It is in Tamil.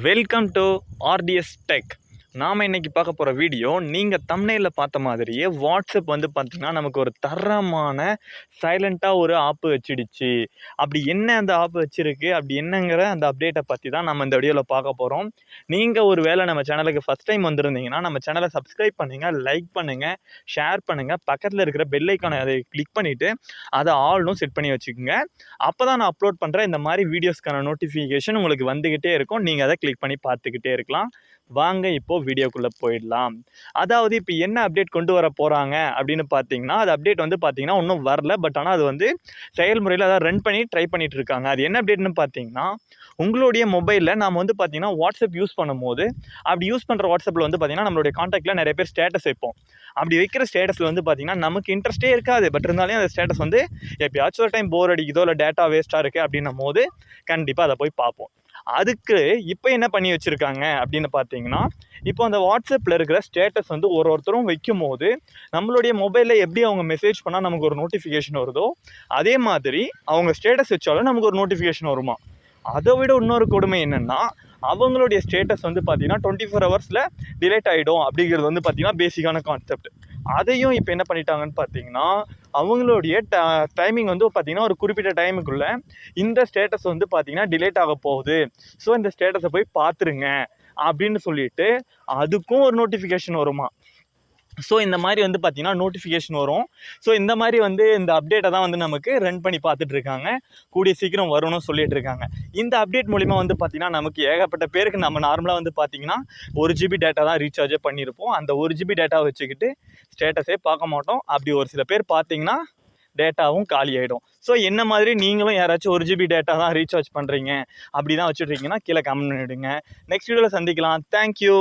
Welcome to RTS tech. நாம் இன்றைக்கி பார்க்க போகிற வீடியோ நீங்கள் தம்ப்நெயில்ல பார்த்த மாதிரியே வாட்ஸ்அப் வந்து பார்த்திங்கன்னா நமக்கு ஒரு தரமான சைலண்ட்டாக ஒரு ஆப்பு வச்சிடுச்சு. அப்படி என்ன அந்த ஆப்பு வச்சுருக்கு, அப்படி என்னங்கிற அந்த அப்டேட்டை பற்றி தான் நம்ம இந்த வீடியோவில் பார்க்க போகிறோம். நீங்கள் ஒரு வேளை நம்ம சேனலுக்கு ஃபஸ்ட் டைம் வந்திருந்தீங்கன்னா நம்ம சேனலை சப்ஸ்கிரைப் பண்ணுங்கள், லைக் பண்ணுங்கள், ஷேர் பண்ணுங்கள். பக்கத்தில் இருக்கிற பெல் ஐக்கானை அதை கிளிக் பண்ணிவிட்டு அதை ஆல்னும் செட் பண்ணி வச்சுக்கோங்க. அப்போ தான் நான் அப்லோட் பண்ணுற இந்த மாதிரி வீடியோஸ்க்கான நோட்டிஃபிகேஷன் உங்களுக்கு வந்துக்கிட்டே இருக்கும். நீங்கள் அதை கிளிக் பண்ணி பார்த்துக்கிட்டே இருக்கலாம். வாங்க இப்போது வீடியோக்குள்ளே போயிடலாம். அதாவது இப்போ என்ன அப்டேட் கொண்டு வர போகிறாங்க அப்படின்னு பார்த்தீங்கன்னா, அது அப்டேட் வந்து பார்த்தீங்கன்னா இன்னும் வரல. பட் ஆனால் அது வந்து செயல்முறையில் அதை ரன் பண்ணி ட்ரை பண்ணிகிட்டு இருக்காங்க. அது என்ன அப்டேட்னு பார்த்தீங்கன்னா, உங்களுடைய மொபைலில் நாம் வந்து பார்த்தீங்கன்னா வாட்ஸ்அப் யூஸ் பண்ணும்போது, அப்படி யூஸ் பண்ணுற வாட்ஸ்அப்பில் வந்து பார்த்தீங்கன்னா நம்மளுடைய காண்டாக்டில் நிறைய பேர் ஸ்டேட்டஸ் வைப்போம். அப்படி வைக்கிற ஸ்டேட்டஸில் வந்து பார்த்தீங்கன்னா நமக்கு இன்ட்ரெஸ்ட்டே இருக்காது. பட் இருந்தாலும் அந்த ஸ்டேட்டஸ் வந்து எப்பயாச்சும் ஒரு டைம் போர் அடிக்குதோ இல்லை டேட்டா வேஸ்ட்டாக இருக்குது அப்படின்னும் போது கண்டிப்பாக அதை போய் பார்ப்போம். அதுக்கு இப்போ என்ன பண்ணி வச்சுருக்காங்க அப்படின்னு பார்த்தீங்கன்னா, இப்போ அந்த வாட்ஸ்அப்பில் இருக்கிற ஸ்டேட்டஸ் வந்து ஒருத்தரும் வைக்கும் போது நம்மளுடைய மொபைலில் எப்படி அவங்க மெசேஜ் பண்ணால் நமக்கு ஒரு நோட்டிஃபிகேஷன் வருதோ, அதே மாதிரி அவங்க ஸ்டேட்டஸ் வச்சாலும் நமக்கு ஒரு நோட்டிஃபிகேஷன் வருமா. அதை விட இன்னொரு கொடுமை என்னென்னா, அவங்களுடைய ஸ்டேட்டஸ் வந்து பார்த்திங்கன்னா 24 ஹவர்ஸில் டிலேட் ஆகிடும் அப்படிங்கிறது வந்து பார்த்திங்கன்னா பேசிக்கான கான்செப்ட். அதையும் இப்போ என்ன பண்ணிட்டாங்கன்னு பார்த்தீங்கன்னா, அவங்களுடைய டைமிங் வந்து பார்த்திங்கன்னா ஒரு குறிப்பிட்ட டைமுக்குள்ளே இந்த ஸ்டேட்டஸ் வந்து பார்த்திங்கன்னா டிலேட் ஆக போகுது, ஸோ இந்த ஸ்டேட்டஸை போய் பார்த்துருங்க அப்படின்னு சொல்லிட்டு அதுக்கும் ஒரு நோட்டிஃபிகேஷன் வருமா. ஸோ இந்த மாதிரி வந்து பார்த்திங்கன்னா நோட்டிஃபிகேஷன் வரும். ஸோ இந்த மாதிரி வந்து இந்த அப்டேட்டை தான் வந்து நமக்கு ரன் பண்ணி பார்த்துட்ருக்காங்க. கூடிய சீக்கிரம் வரும்னு சொல்லிட்டு இருக்காங்க. இந்த அப்டேட் மூலிமா வந்து பார்த்திங்கன்னா நமக்கு ஏகப்பட்ட பேருக்கு நம்ம நார்மலாக வந்து பார்த்திங்கன்னா 1 GB டேட்டா தான் ரீசார்ஜே பண்ணியிருப்போம். அந்த 1 GB டேட்டாவை வச்சுக்கிட்டு ஸ்டேட்டஸே பார்க்க மாட்டோம். அப்படி ஒரு சில பேர் பார்த்திங்கன்னா டேட்டாவும் காலி ஆகிடும். ஸோ என்ன மாதிரி நீங்களும் யாராச்சும் 1 GB டேட்டா தான் ரீசார்ஜ் பண்ணுறீங்க, அப்படி தான் வச்சுட்ருக்கீங்கன்னா கீழே கமெண்ட் பண்ணிவிடுங்க. நெக்ஸ்ட் வீடியோவில் சந்திக்கலாம். தேங்க்யூ.